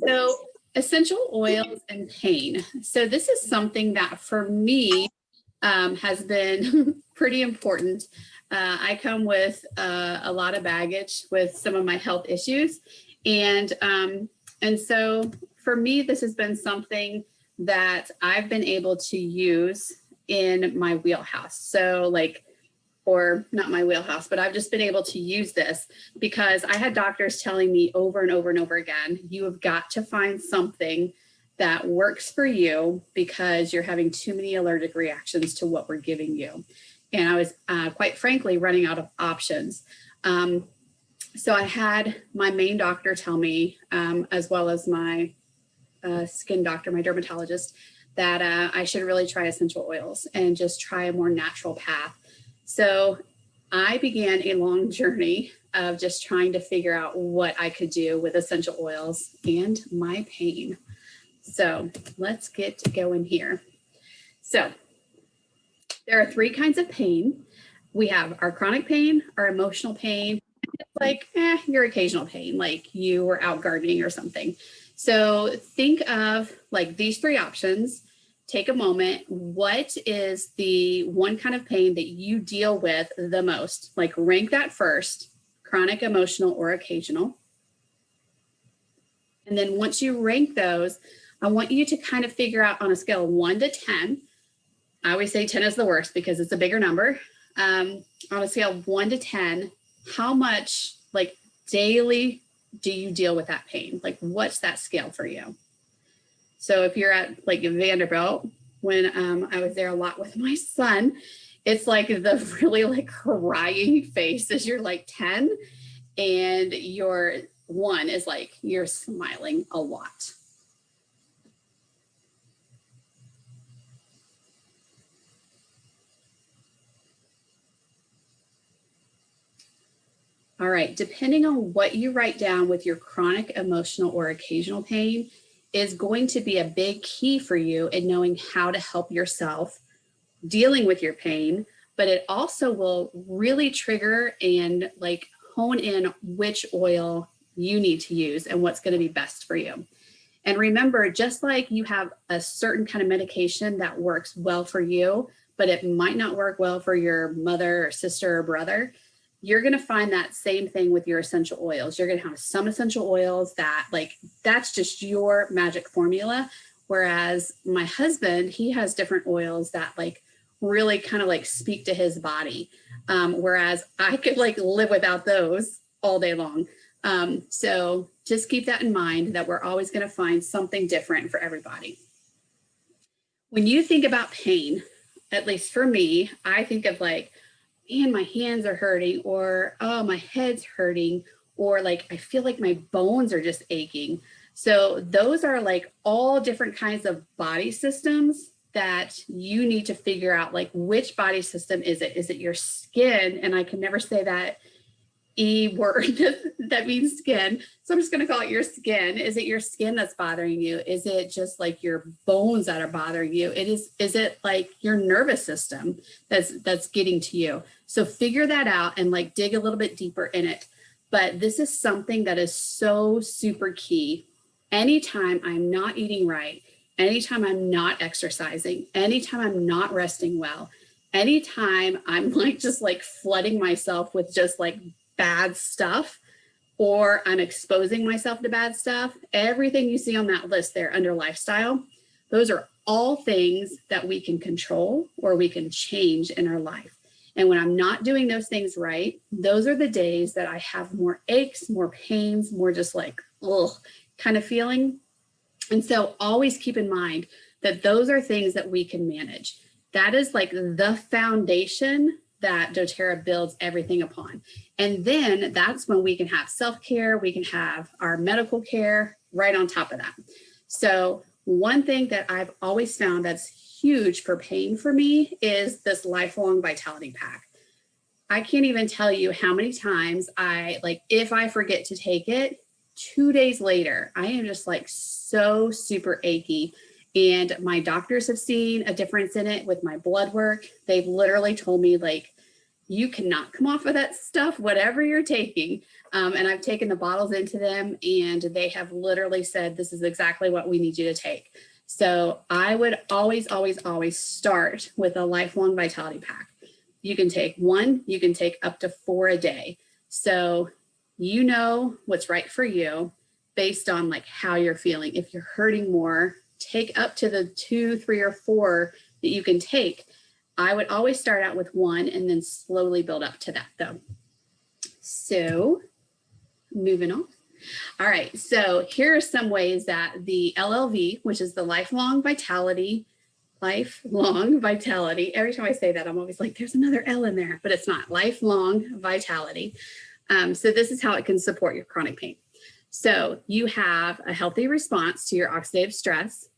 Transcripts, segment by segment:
So essential oils and pain. So this is something that for me has been pretty important. I come with a lot of baggage with some of my health issues. And so for me, this has been something that I've been able to use in my wheelhouse. So like, or not my wheelhouse, but I've just been able to use this because I had doctors telling me over and over and over again, you have got to find something that works for you because you're having too many allergic reactions to what we're giving you. And I was quite frankly running out of options. So I had my main doctor tell me, as well as my skin doctor, my dermatologist, that I should really try essential oils and just try a more natural path. So I began a long journey of just trying to figure out what I could do with essential oils and my pain. So let's get going here. So there are three kinds of pain. We have our chronic pain, our emotional pain, like your occasional pain, like you were out gardening or something. So think of like these three options. Take a moment. What is the one kind of pain that you deal with the most? Like rank that first, chronic, emotional, or occasional. And then once you rank those, I want you to kind of figure out on a scale of 1 to 10. I always say 10 is the worst because it's a bigger number. On a scale of 1 to 10, how much like daily do you deal with that pain? Like what's that scale for you? So if you're at like Vanderbilt, when I was there a lot with my son, it's like the really like crying face as you're like 10 and your 1 is like you're smiling a lot. All right, depending on what you write down with your chronic, emotional, or occasional pain is going to be a big key for you in knowing how to help yourself dealing with your pain, but it also will really trigger and like hone in which oil you need to use and what's going to be best for you. And remember, just like you have a certain kind of medication that works well for you, but it might not work well for your mother or sister or brother, you're going to find that same thing with your essential oils. You're going to have some essential oils that like, that's just your magic formula. Whereas my husband, he has different oils that like really kind of like speak to his body. Whereas I could like live without those all day long. So just keep that in mind that we're always going to find something different for everybody. When you think about pain, at least for me, I think of like, man, my hands are hurting, or oh, my head's hurting, or like I feel like my bones are just aching. So those are like all different kinds of body systems that you need to figure out like which body system is it? Is it your skin? And I can never say that E word that means skin. So I'm just going to call it your skin. Is it your skin that's bothering you? Is it just like your bones that are bothering you? Is it like your nervous system that's getting to you? So figure that out and like dig a little bit deeper in it. But this is something that is so super key. Anytime I'm not eating right, anytime I'm not exercising, anytime I'm not resting well, anytime I'm like just like flooding myself with just like bad stuff, or I'm exposing myself to bad stuff, everything you see on that list there under lifestyle, those are all things that we can control or we can change in our life. And when I'm not doing those things right, those are the days that I have more aches, more pains, more just like, ugh, kind of feeling. And so always keep in mind that those are things that we can manage. That is like the foundation that doTERRA builds everything upon. And then that's when we can have self-care, we can have our medical care right on top of that. So one thing that I've always found that's huge for pain for me is this lifelong vitality pack. I can't even tell you how many times if I forget to take it, 2 days later, I am just like so super achy. And my doctors have seen a difference in it with my blood work. They've literally told me like, you cannot come off of that stuff, whatever you're taking. And I've taken the bottles into them and they have literally said, this is exactly what we need you to take. So I would always, always, always start with a lifelong vitality pack. You can take one, you can take up to 4 a day. So you know what's right for you based on like how you're feeling. If you're hurting more, take up to the 2, 3, or 4 that you can take. I would always start out with one and then slowly build up to that though. So moving on. All right, so here are some ways that the LLV, which is the lifelong vitality, every time I say that, I'm always like, there's another L in there, but it's not, lifelong vitality. So this is how it can support your chronic pain. So you have a healthy response to your oxidative stress.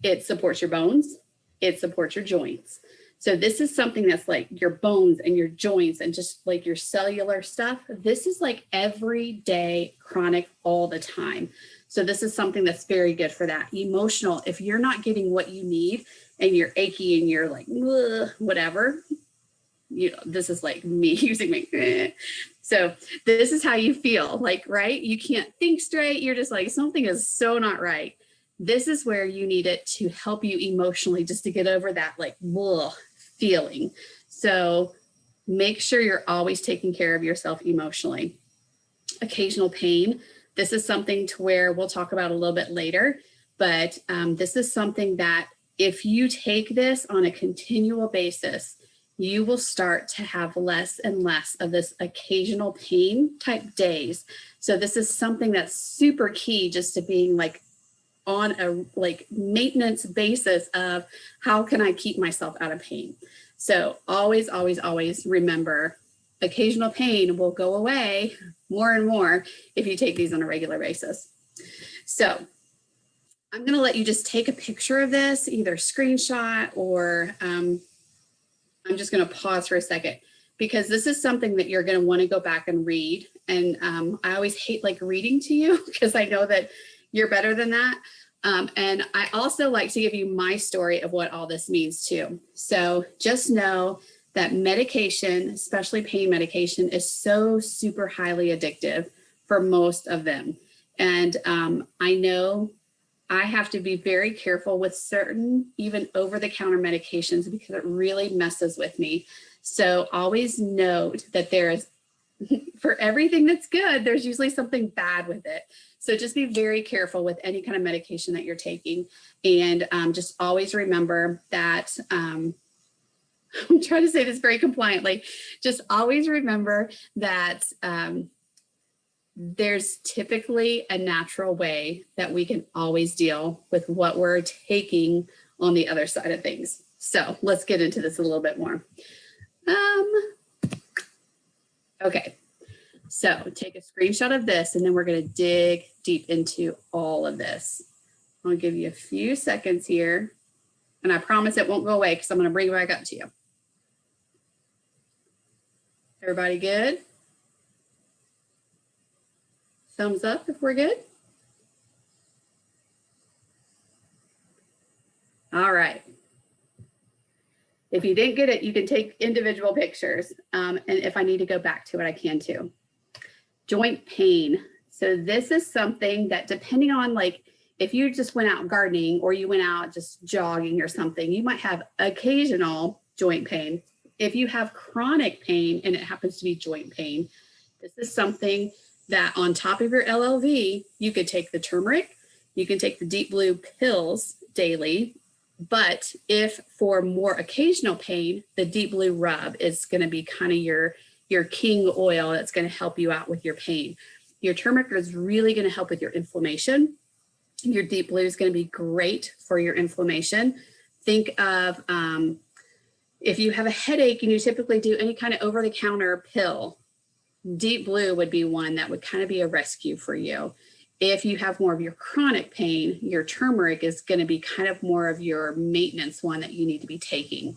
It supports your bones. It supports your joints. So this is something that's like your bones and your joints and just like your cellular stuff. This is like everyday chronic all the time. So this is something that's very good for that. Emotional, if you're not getting what you need and you're achy and you're like, whatever, you know, this is like me using my, so this is how you feel like, right? You can't think straight. You're just like, something is so not right. This is where you need it to help you emotionally just to get over that like feeling. So make sure you're always taking care of yourself emotionally. Occasional pain. This is something to where we'll talk about a little bit later, but this is something that if you take this on a continual basis, you will start to have less and less of this occasional pain type days. So this is something that's super key just to being like on a like maintenance basis of how can I keep myself out of pain. So always, always, always remember occasional pain will go away more and more if you take these on a regular basis. So I'm going to let you just take a picture of this, either screenshot or I'm just going to pause for a second because this is something that you're going to want to go back and read. And I always hate like reading to you because I know that you're better than that. And I also like to give you my story of what all this means too. So just know that medication, especially pain medication, is so super highly addictive for most of them. And I know I have to be very careful with certain even over-the-counter medications because it really messes with me. So always note that there is, for everything that's good, there's usually something bad with it. So just be very careful with any kind of medication that you're taking. And just always remember that, I'm trying to say this very compliantly, just always remember that there's typically a natural way that we can always deal with what we're taking on the other side of things. So let's get into this a little bit more. Okay. So take a screenshot of this and then we're going to dig deep into all of this. I'll give you a few seconds here and I promise it won't go away because I'm going to bring it back up to you. Everybody good? Thumbs up if we're good. All right. If you didn't get it, you can take individual pictures. And if I need to go back to it, I can too. Joint pain. So this is something that depending on like, if you just went out gardening or you went out just jogging or something, you might have occasional joint pain. If you have chronic pain and it happens to be joint pain, this is something that on top of your LLV, you could take the turmeric, you can take the Deep Blue pills daily. But if for more occasional pain, the Deep Blue rub is going to be kind of your king oil that's going to help you out with your pain. Your turmeric is really going to help with your inflammation. Your Deep Blue is going to be great for your inflammation. Think of if you have a headache and you typically do any kind of over-the-counter pill, Deep Blue would be one that would kind of be a rescue for you. If you have more of your chronic pain, your turmeric is going to be kind of more of your maintenance one that you need to be taking.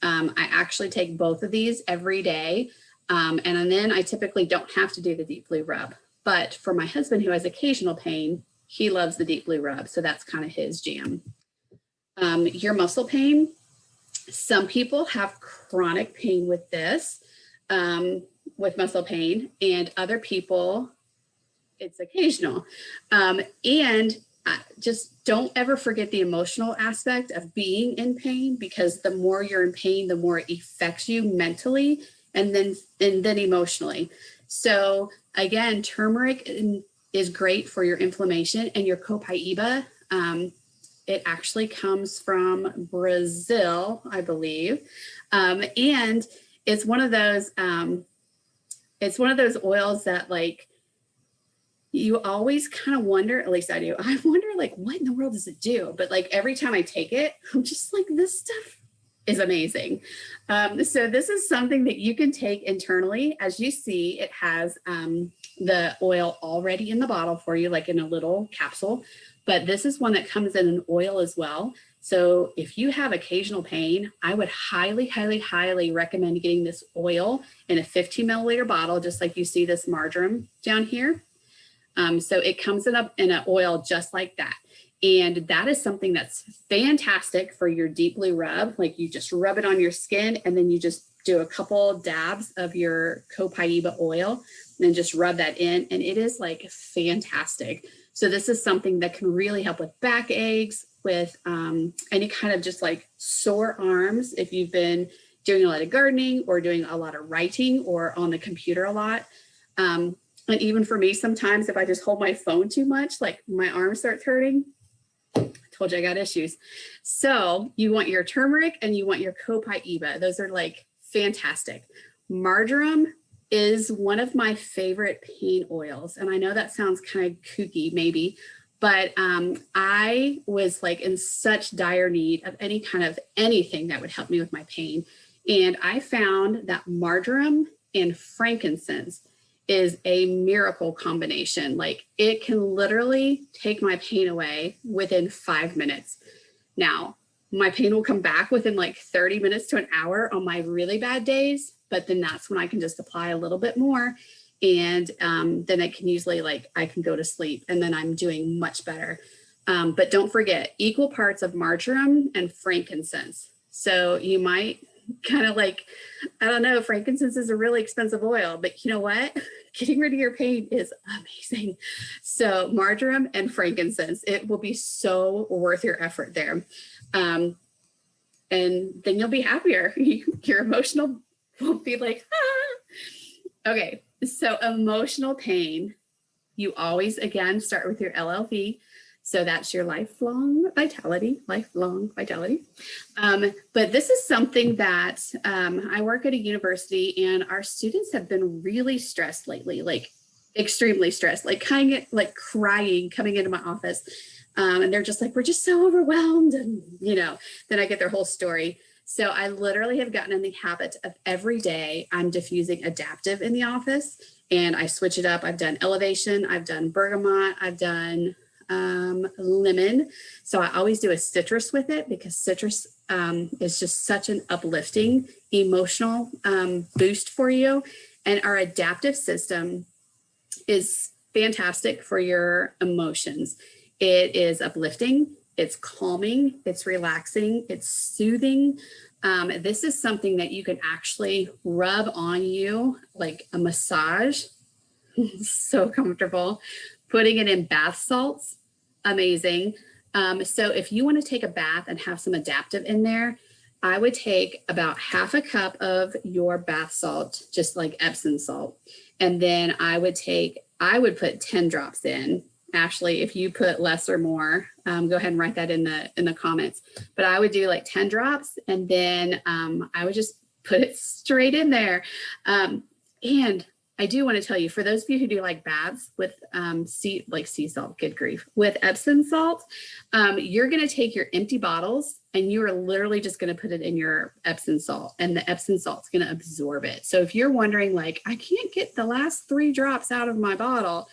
I actually take both of these every day. And then I typically don't have to do the Deep Blue rub. But for my husband who has occasional pain, he loves the Deep Blue rub. So that's kind of his jam. Your muscle pain. Some people have chronic pain with this. with muscle pain, and other people, it's occasional. And just don't ever forget the emotional aspect of being in pain, because the more you're in pain, the more it affects you mentally and then emotionally. So again, turmeric is great for your inflammation, and your copaiba, it actually comes from Brazil, I believe. And it's one of those oils that, like, you always kind of wonder, at least I do, I wonder, like, what in the world does it do? But like every time I take it, I'm just like, this stuff is amazing. So this is something that you can take internally. As you see, it has the oil already in the bottle for you, like in a little capsule, but this is one that comes in an oil as well. So if you have occasional pain, I would highly, highly, highly recommend getting this oil in a 15 milliliter bottle, just like you see this marjoram down here. So it comes in an oil just like that. And that is something that's fantastic for your deep blue rub. Like, you just rub it on your skin, and then you just do a couple dabs of your copaiba oil, and then just rub that in. And it is like fantastic. So this is something that can really help with backaches, with any kind of just like sore arms. If you've been doing a lot of gardening or doing a lot of writing or on the computer a lot. And even for me, sometimes if I just hold my phone too much, like my arm starts hurting. I told you I got issues. So you want your turmeric and you want your copaiba. Those are like fantastic. Marjoram is one of my favorite pain oils. And I know that sounds kind of kooky maybe, but I was like in such dire need of any kind of anything that would help me with my pain. And I found that marjoram and frankincense is a miracle combination. Like, it can literally take my pain away within 5 minutes. Now, my pain will come back within like 30 minutes to an hour on my really bad days, but then that's when I can just apply a little bit more. And then it can usually, like, I can go to sleep, and then I'm doing much better. But don't forget, equal parts of marjoram and frankincense. So you might kind of like, I don't know, frankincense is a really expensive oil, but you know what? Getting rid of your pain is amazing. So marjoram and frankincense, it will be so worth your effort there. And then you'll be happier. Your emotional won't be like, ah. Okay, so emotional pain, you always, again, start with your LLV. So that's your lifelong vitality. But this is something that I work at a university, and our students have been really stressed lately, like extremely stressed, like kind of like crying coming into my office. And they're just like, we're just so overwhelmed. And, you know, then I get their whole story. So I literally have gotten in the habit of every day I'm diffusing Adaptive in the office, and I switch it up. I've done Elevation, I've done Bergamot, I've done lemon. So I always do a citrus with it, because citrus is just such an uplifting emotional boost for you. And our adaptive system is fantastic for your emotions. It is uplifting, it's calming, it's relaxing, it's soothing. This is something that you can actually rub on you like a massage. So comfortable. Putting it in bath salts, amazing. So if you want to take a bath and have some Adaptive in there, I would take about half a cup of your bath salt, just like Epsom salt. And then I would put 10 drops in. Ashley, if you put less or more, go ahead and write that in the comments. But I would do like 10 drops, and then I would just put it straight in there. And I do want to tell you, for those of you who do like baths with sea salt, good grief, with Epsom salt, you're going to take your empty bottles and you are literally just going to put it in your Epsom salt, and the Epsom salt's going to absorb it. So if you're wondering, like, I can't get the last 3 drops out of my bottle,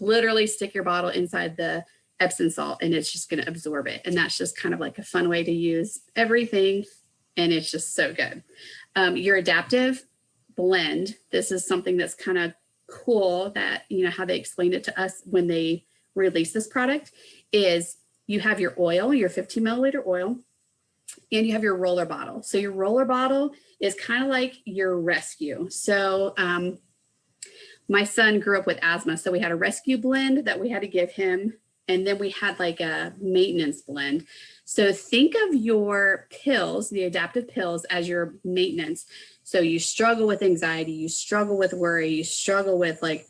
literally stick your bottle inside the Epsom salt and it's just going to absorb it. And that's just kind of like a fun way to use everything. And it's just so good. Your Adaptive blend, this is something that's kind of cool, that, you know, how they explained it to us when they released this product, is you have your oil, your 15 milliliter oil, and you have your roller bottle. So your roller bottle is kind of like your rescue. So my son grew up with asthma, so we had a rescue blend that we had to give him, and then we had like a maintenance blend. So think of your pills, the adaptive pills, as your maintenance. So you struggle with anxiety, you struggle with worry, you struggle with like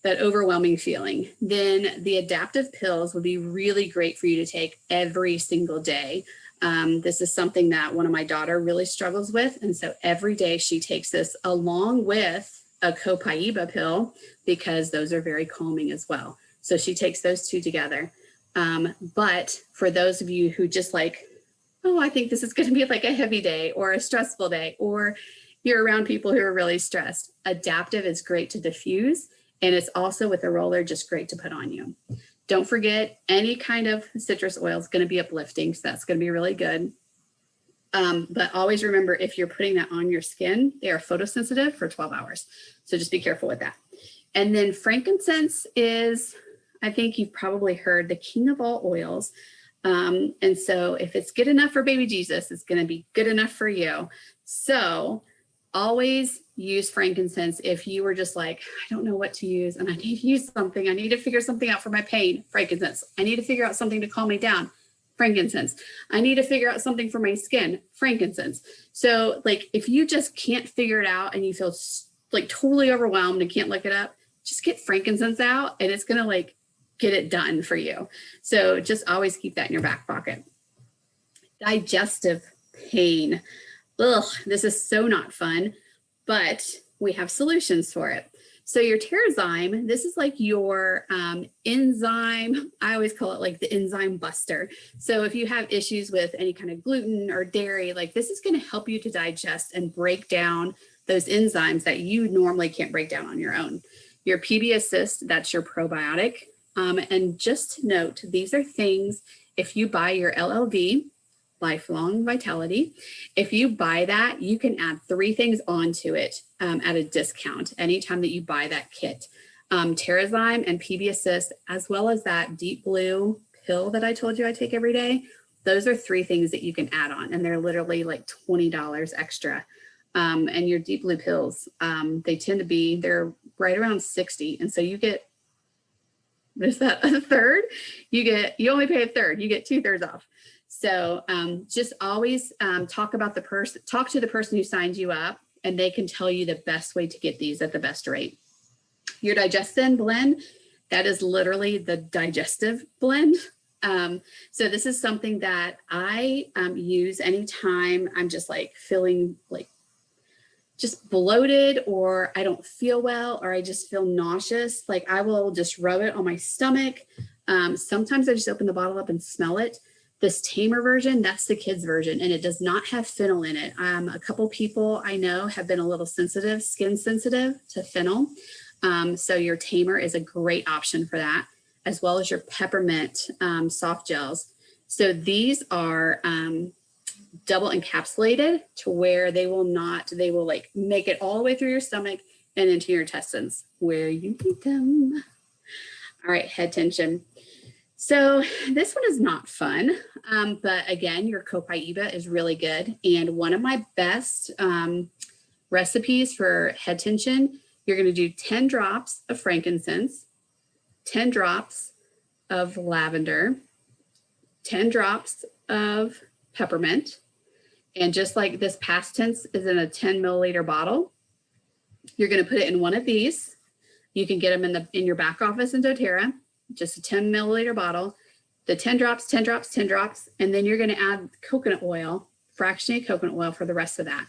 that overwhelming feeling. Then the adaptive pills would be really great for you to take every single day. This is something that one of my daughter really struggles with. And so every day she takes this along with a Copaiba pill, because those are very calming as well. So she takes those two together. But for those of you who just like, oh, I think this is going to be like a heavy day or a stressful day, or you're around people who are really stressed, adaptive is great to diffuse. And it's also with a roller, just great to put on you. Don't forget, any kind of citrus oil is going to be uplifting. So that's going to be really good. But always remember, if you're putting that on your skin, they are photosensitive for 12 hours. So just be careful with that. And then frankincense is, I think you've probably heard, the king of all oils. And so if it's good enough for baby Jesus, it's going to be good enough for you. So always use frankincense. If you were just like, I don't know what to use and I need to use something, I need to figure something out for my pain, frankincense. I need to figure out something to calm me down, frankincense. I need to figure out something for my skin, frankincense. So like, if you just can't figure it out and you feel like totally overwhelmed and can't look it up, just get frankincense out and it's going to like get it done for you. So just always keep that in your back pocket. Digestive pain. Ugh, this is so not fun, but we have solutions for it. So your Terrazyme, this is like your enzyme. I always call it like the enzyme buster. So if you have issues with any kind of gluten or dairy, like this is going to help you to digest and break down those enzymes that you normally can't break down on your own. Your PB Assist, that's your probiotic. And just to note, these are things, if you buy your LLV, Lifelong Vitality, if you buy that, you can add 3 things onto it at a discount anytime that you buy that kit. Terrazyme and PB Assist, as well as that Deep Blue pill that I told you I take every day, those are 3 things that you can add on, and they're literally like $20 extra. And your Deep Blue pills, they tend to be, they're right around 60. And so you get, is that a third? You only pay a third, you get 2/3 off. So just always talk to the person who signed you up, and they can tell you the best way to get these at the best rate. Your Digestin blend, that is literally the digestive blend. So this is something that I use anytime I'm just like feeling like just bloated, or I don't feel well, or I just feel nauseous. Like I will just rub it on my stomach. Sometimes I just open the bottle up and smell it. This tamer version, that's the kids version, and it does not have fennel in it. A couple people I know have been a little sensitive, skin sensitive to fennel. So your tamer is a great option for that, as well as your peppermint soft gels. So these are double encapsulated to where they will like make it all the way through your stomach and into your intestines where you need them. All right, head tension. So this one is not fun, but again, your Copaiba is really good. And one of my best recipes for head tension, you're going to do 10 drops of frankincense, 10 drops of lavender, 10 drops of peppermint. And just like this past tense is in a 10 milliliter bottle, you're going to put it in one of these. You can get them in your back office in doTERRA. Just a 10 milliliter bottle, the 10 drops, 10 drops, 10 drops, and then you're going to add coconut oil, fractionated coconut oil for the rest of that.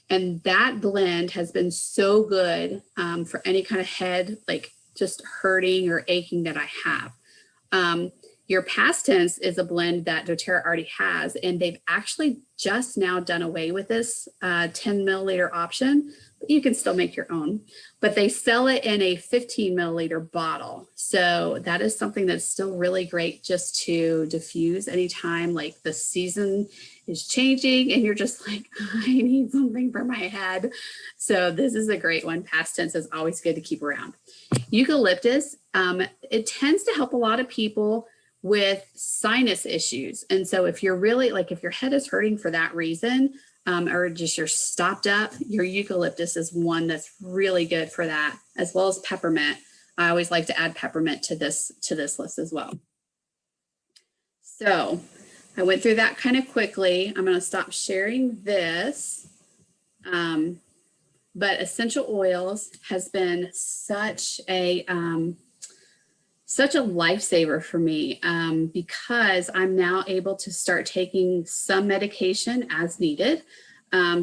And that blend has been so good for any kind of head, like just hurting or aching that I have. Your past tense is a blend that doTERRA already has, and they've actually just now done away with this 10 milliliter option. But you can still make your own, but they sell it in a 15 milliliter bottle. So that is something that's still really great just to diffuse anytime like the season is changing and you're just like, I need something for my head. So this is a great one. Past tense is always good to keep around. Eucalyptus, it tends to help a lot of people with sinus issues. And so if you're really like, if your head is hurting for that reason, or just you're stopped up, your eucalyptus is one that's really good for that, as well as peppermint. I always like to add peppermint to this list as well. So I went through that kind of quickly. I'm going to stop sharing this. But essential oils has been such a lifesaver for me, because I'm now able to start taking some medication as needed,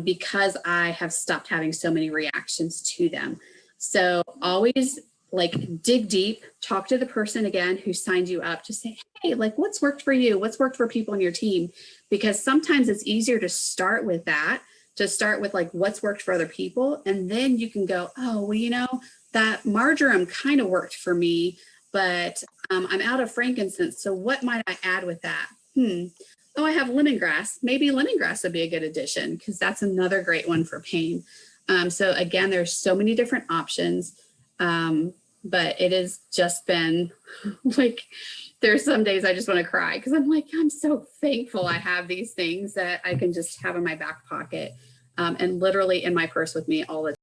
because I have stopped having so many reactions to them. So always like dig deep, talk to the person again who signed you up to say, hey, like what's worked for you? What's worked for people in your team? Because sometimes it's easier to start with that, to start with like what's worked for other people. And then you can go, oh, well, you know, that marjoram kind of worked for me, but I'm out of frankincense. So what might I add with that? Oh, I have lemongrass. Maybe lemongrass would be a good addition, because that's another great one for pain. So again, there's so many different options, but it has just been like, there's some days I just want to cry, because I'm like, I'm so thankful I have these things that I can just have in my back pocket, and literally in my purse with me all the time.